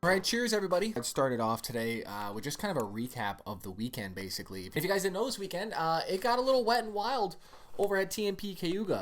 All right, cheers everybody. I started off today with just kind of a recap of the weekend, basically. If you guys didn't know, this weekend, it got a little wet and wild over at TMP Cayuga.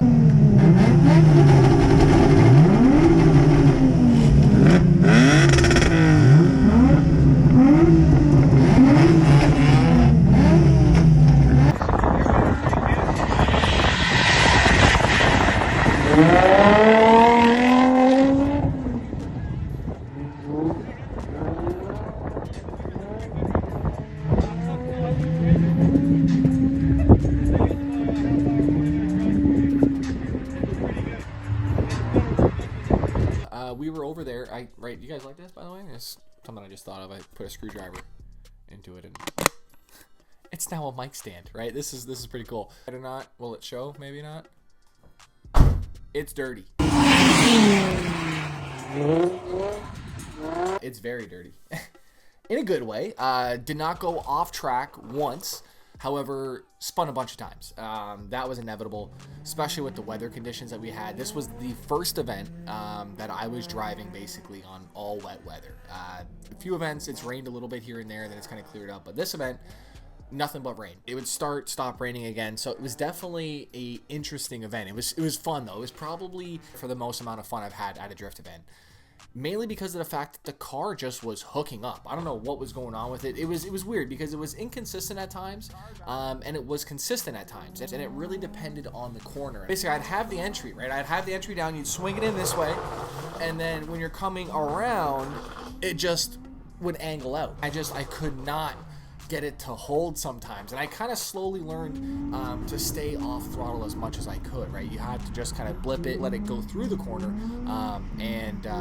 We were over there. Right, you guys like this, by the way? It's something I just thought of. I put a screwdriver into it, and it's now a mic stand. Right? This is pretty cool. I do not. Will it show? Maybe not. It's dirty. It's very dirty, in a good way. Did not go off track once. However, spun a bunch of times. That was inevitable, especially with the weather conditions that we had. This was the first event that I was driving basically on all wet weather. A few events, it's rained a little bit here and there, and then it's kind of cleared up. But this event, nothing but rain. It would stop raining again. So it was definitely a interesting event. It was fun though. It was probably for the most amount of fun I've had at a drift event. Mainly because of the fact that the car just was hooking up. I don't know what was going on with it. It was weird because it was inconsistent at times, and it was consistent at times, and it really depended on the corner. Basically, I'd have the entry, right? I'd have the entry down, you'd swing it in this way, and then when you're coming around, it just would angle out. I could not get it to hold sometimes, and I kind of slowly learned to stay off throttle as much as I could, right? You had to just kind of blip it, let it go through the corner,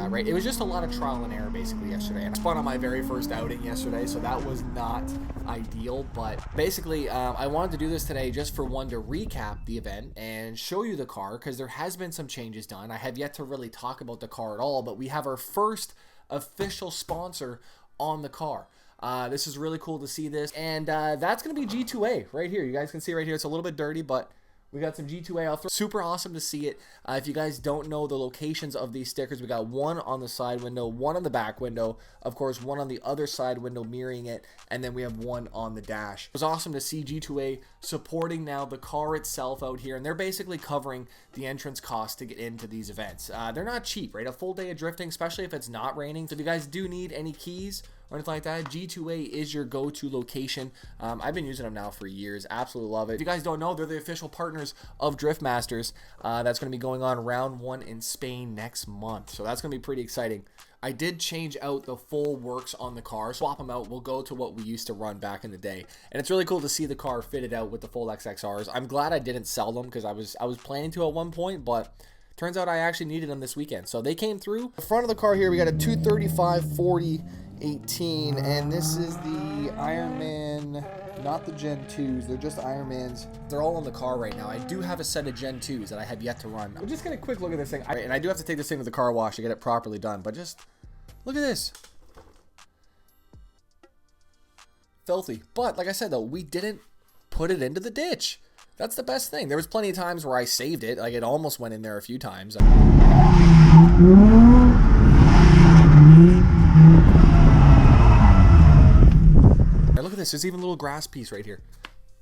right, it was just a lot of trial and error basically yesterday. And I spun on my very first outing yesterday, so that was not ideal, but basically I wanted to do this today just for one, to recap the event and show you the car, because there has been some changes done. I have yet to really talk about the car at all, but we have our first official sponsor on the car. This is really cool to see this, and that's going to be G2A right here. You guys can see right here, it's a little bit dirty, but we got some G2A. Super awesome to see it. If you guys don't know the locations of these stickers, we got one on the side window, one on the back window, of course, one on the other side window mirroring it, and then we have one on the dash. It was awesome to see G2A supporting now the car itself out here, and they're basically covering the entrance cost to get into these events. They're not cheap, right? A full day of drifting, especially if it's not raining. So if you guys do need any keys or anything like that, G2A is your go-to location. I've been using them now for years. Absolutely love it. If you guys don't know, they're the official partners of Driftmasters. That's going to be going on round 1 in Spain next month. So that's going to be pretty exciting. I did change out the full works on the car, swap them out. We'll go to what we used to run back in the day. And it's really cool to see the car fitted out with the full XXRs. I'm glad I didn't sell them because I was planning to at one point, but turns out I actually needed them this weekend. So they came through. The front of the car here, we got a 235/40 18, and this is the Ironman, not the Gen 2s, they're just Ironmans. They're all on the car right now. I do have a set of Gen 2s that I have yet to run. We'll just get a quick look at this thing, and I do have to take this thing to the car wash to get it properly done, but just look at this. Filthy. But like I said though, we didn't put it into the ditch. That's the best thing. There was plenty of times where I saved it, like it almost went in there a few times. Look at this, there's even a little grass piece right here.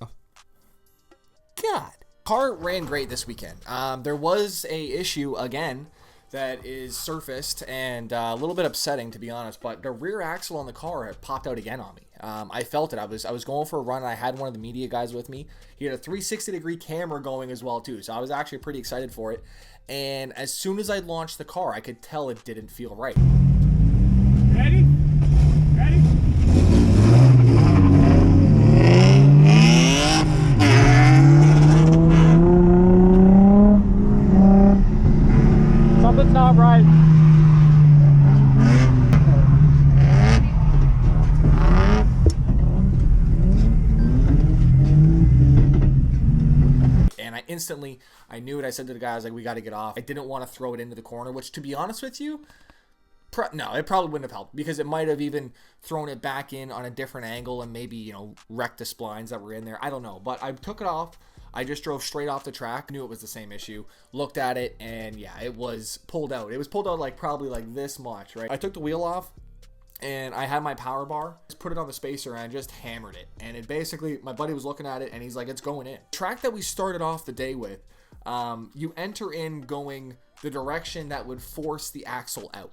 Oh. God. Car ran great this weekend. There was a issue again that is surfaced and a little bit upsetting, to be honest, but the rear axle on the car had popped out again on me. I felt it. I was going for a run, and I had one of the media guys with me. He had a 360-degree camera going as well too, so I was actually pretty excited for it. And as soon as I launched the car, I could tell it didn't feel right. Ready? Ready? Something's not right. And I knew it. I said to the guy, I was like, we got to get off. I didn't want to throw it into the corner, which, to be honest with you, no, it probably wouldn't have helped, because it might have even thrown it back in on a different angle and maybe, you know, wrecked the splines that were in there. I don't know, but I took it off. I just drove straight off the track, knew it was the same issue, looked at it, and yeah, it was pulled out. It was pulled out like probably like this much, right? I took the wheel off, and I had my power bar, just put it on the spacer and I just hammered it. And it basically, my buddy was looking at it and he's like, it's going in. Track that we started off the day with, you enter in going the direction that would force the axle out.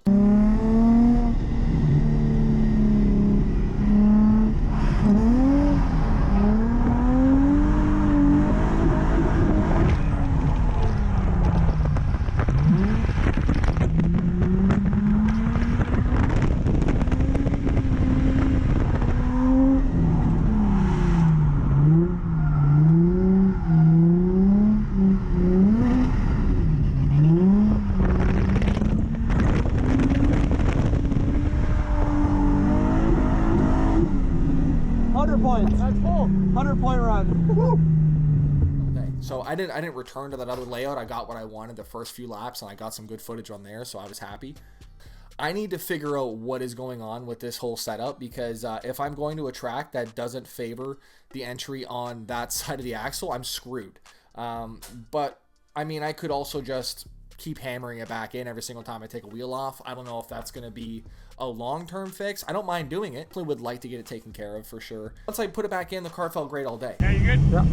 That's full. 100-point run. So I didn't return to that other layout. I got what I wanted the first few laps, and I got some good footage on there, so I was happy. I need to figure out what is going on with this whole setup, because if I'm going to a track that doesn't favor the entry on that side of the axle, I'm screwed. But I mean, I could also just keep hammering it back in every single time I take a wheel off. I don't know if that's going to be a long-term fix. I don't mind doing it. I would like to get it taken care of for sure. Once I put it back in, the car felt great all day. Yeah, you good? Yeah.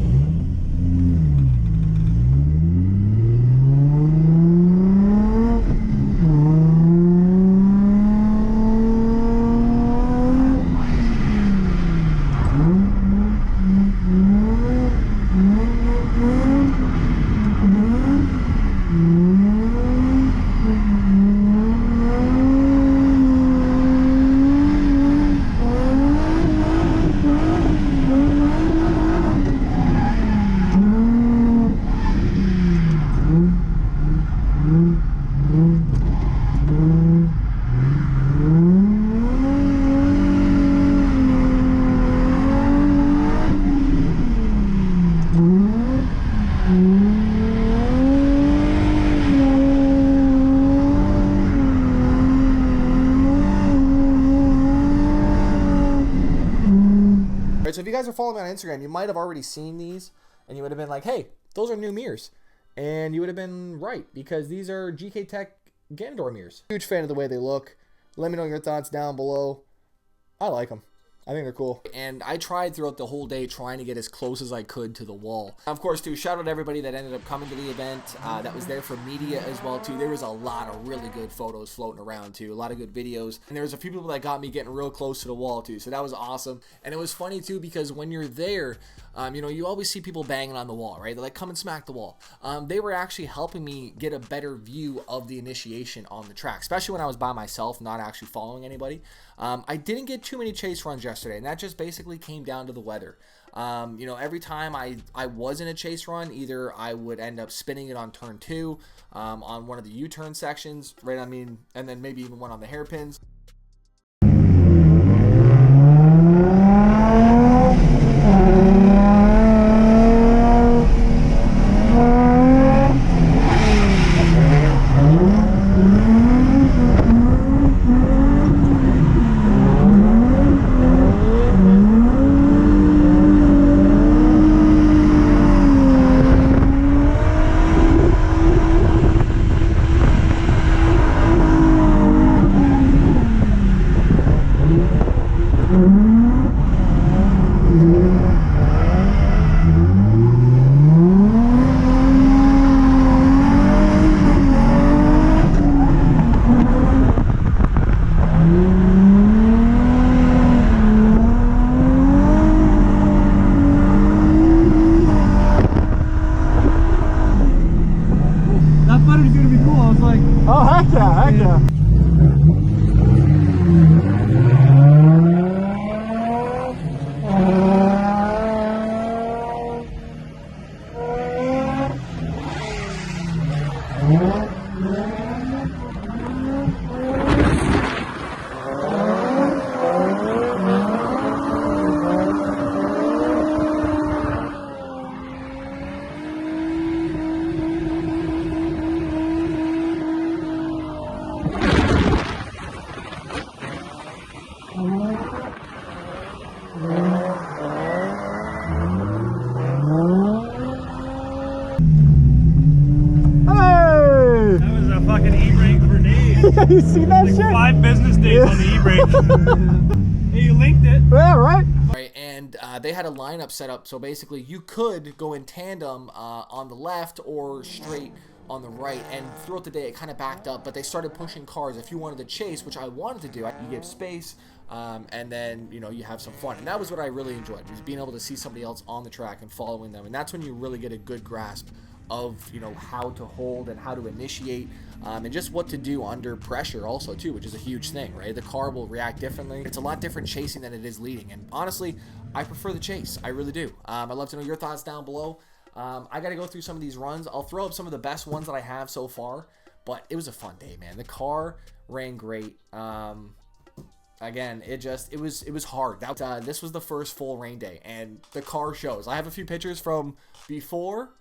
So if you guys are following me on Instagram, you might have already seen these, and you would have been like, hey, those are new mirrors. And you would have been right, because these are GK Tech Ganondorf mirrors. Huge fan of the way they look. Let me know your thoughts down below. I like them. I think they're cool. And I tried throughout the whole day trying to get as close as I could to the wall. Of course, too, shout out to everybody that ended up coming to the event, that was there for media as well, too. There was a lot of really good photos floating around, too. A lot of good videos. And there was a few people that got me getting real close to the wall, too. So that was awesome. And it was funny, too, because when you're there, you know, you always see people banging on the wall, right? They're like, come and smack the wall. They were actually helping me get a better view of the initiation on the track, especially when I was by myself, not actually following anybody. I didn't get too many chase runs yesterday, and that just basically came down to the weather. You know, every time I was in a chase run, either I would end up spinning it on turn 2, on one of the U-turn sections, right? I mean, and then maybe even one on the hairpins. Oh, heck yeah, heck yeah. You seen that shit? 5 business days on the e-brake. Hey, you linked it. Yeah, right? Right, and they had a lineup set up, so basically you could go in tandem on the left or straight on the right, and throughout the day it kind of backed up, but they started pushing cars. If you wanted to chase, which I wanted to do, you give space, and then, you know, you have some fun. And that was what I really enjoyed, was being able to see somebody else on the track and following them. And that's when you really get a good grasp of, you know, how to hold and how to initiate, and just what to do under pressure also too, which is a huge thing, right? The car will react differently. It's a lot different chasing than it is leading, and honestly, I prefer the chase. I really do. I'd love to know your thoughts down below. I got to go through some of these runs. I'll throw up some of the best ones that I have so far, but it was a fun day, man. The car ran great. Again, it was hard. This was the first full rain day, and the car shows. I have a few pictures from before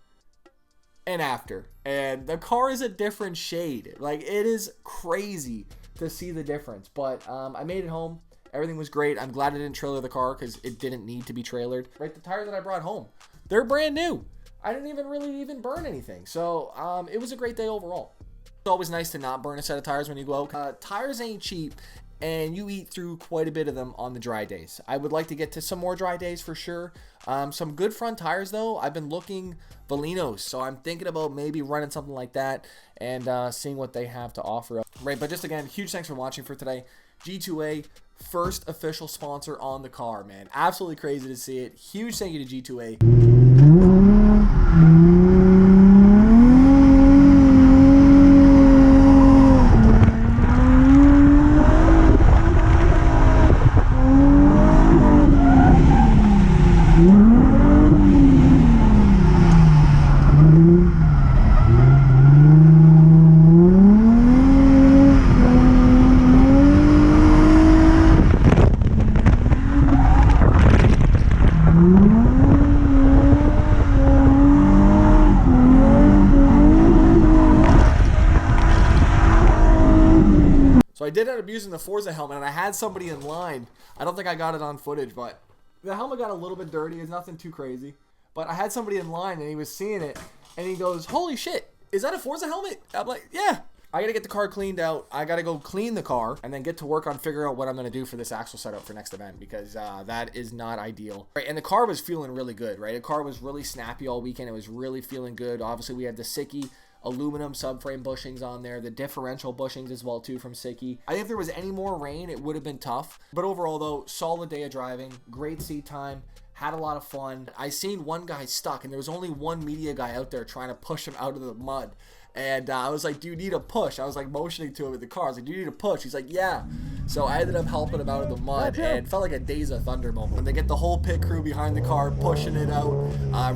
and after, and the car is a different shade. Like, it is crazy to see the difference, but I made it home. Everything was great. I'm glad I didn't trailer the car because it didn't need to be trailered. Right, the tires that I brought home, they're brand new. I didn't even really burn anything, so it was a great day overall. It's always nice to not burn a set of tires when you go out. Tires ain't cheap, and you eat through quite a bit of them on the dry days. I would like to get to some more dry days for sure. Some good front tires though. I've been looking Valinos, so I'm thinking about maybe running something like that and seeing what they have to offer. Right, but just again, huge thanks for watching for today. G2A, first official sponsor on the car, man. Absolutely crazy to see it. Huge thank you to G2A. So I did end up using the Forza helmet, and I had somebody in line. I don't think I got it on footage, but the helmet got a little bit dirty. It's nothing too crazy. But I had somebody in line, and he was seeing it, and he goes, "Holy shit, is that a Forza helmet?" I'm like, "Yeah." I got to get the car cleaned out. I got to go clean the car and then get to work on figuring out what I'm going to do for this axle setup for next event, because that is not ideal. Right, and the car was feeling really good, right? The car was really snappy all weekend. It was really feeling good. Obviously, we had the Sicky aluminum subframe bushings on there, the differential bushings as well too from Sicky. I think if there was any more rain, it would have been tough. But overall though, solid day of driving, great seat time, had a lot of fun. I seen one guy stuck, and there was only one media guy out there trying to push him out of the mud. And I was like, "Do you need a push?" I was like motioning to him with the car. I was like, "Do you need a push?" He's like, "Yeah." So I ended up helping him out of the mud, and it felt like a Days of Thunder moment. And they get the whole pit crew behind the car, pushing it out.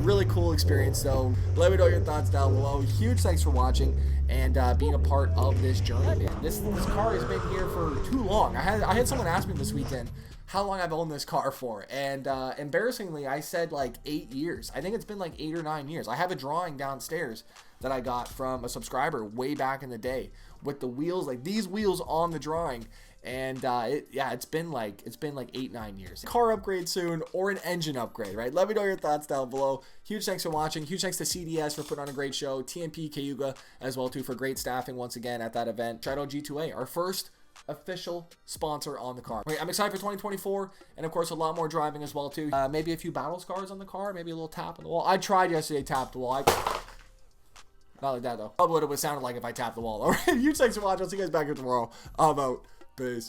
Really cool experience, though. Let me know your thoughts down below. Huge thanks for watching and being a part of this journey, man. This car has been here for too long. I had someone ask me this weekend how long I've owned this car for, and embarrassingly, I said like 8 years. I think it's been like 8 or 9 years. I have a drawing downstairs that I got from a subscriber way back in the day with the wheels, like these wheels on the drawing, and it's been like 8-9 years. Car upgrade soon, or an engine upgrade, right? Let me know your thoughts down below. Huge thanks for watching. Huge thanks to CDS for putting on a great show, TMP Cayuga as well too for great staffing once again at that event. Shout out G2A, our first official sponsor on the car. Right, I'm excited for 2024, and of course a lot more driving as well too. Maybe a few battle scars on the car, maybe a little tap on the wall. I tried yesterday, tap the wall. Not like that though. Probably what it would sound like if I tapped the wall. Alright, huge thanks for watching. I'll see you guys back here tomorrow. I'm out. Peace.